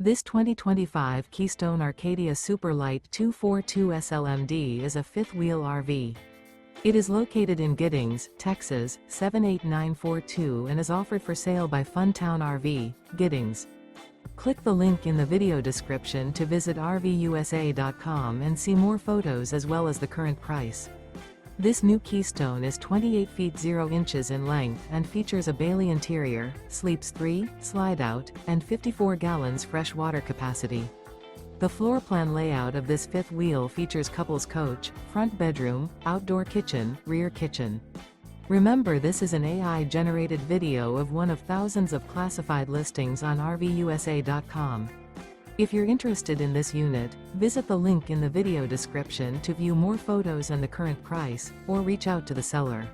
This 2025 Keystone Arcadia Super Lite 242 SLMD is a fifth-wheel RV. It is located in Giddings, Texas, 78942 and is offered for sale by Funtown RV, Giddings. Click the link in the video description to visit RVUSA.com and see more photos as well as the current price. This new Keystone is 28 feet 0 inches in length and features a Bailey interior, sleeps 3, slide-out, and 54 gallons fresh water capacity. The floor plan layout of this fifth wheel features couples coach, front bedroom, outdoor kitchen, rear kitchen. Remember, this is an AI-generated video of one of thousands of classified listings on RVUSA.com. If you're interested in this unit, visit the link in the video description to view more photos and the current price, or reach out to the seller.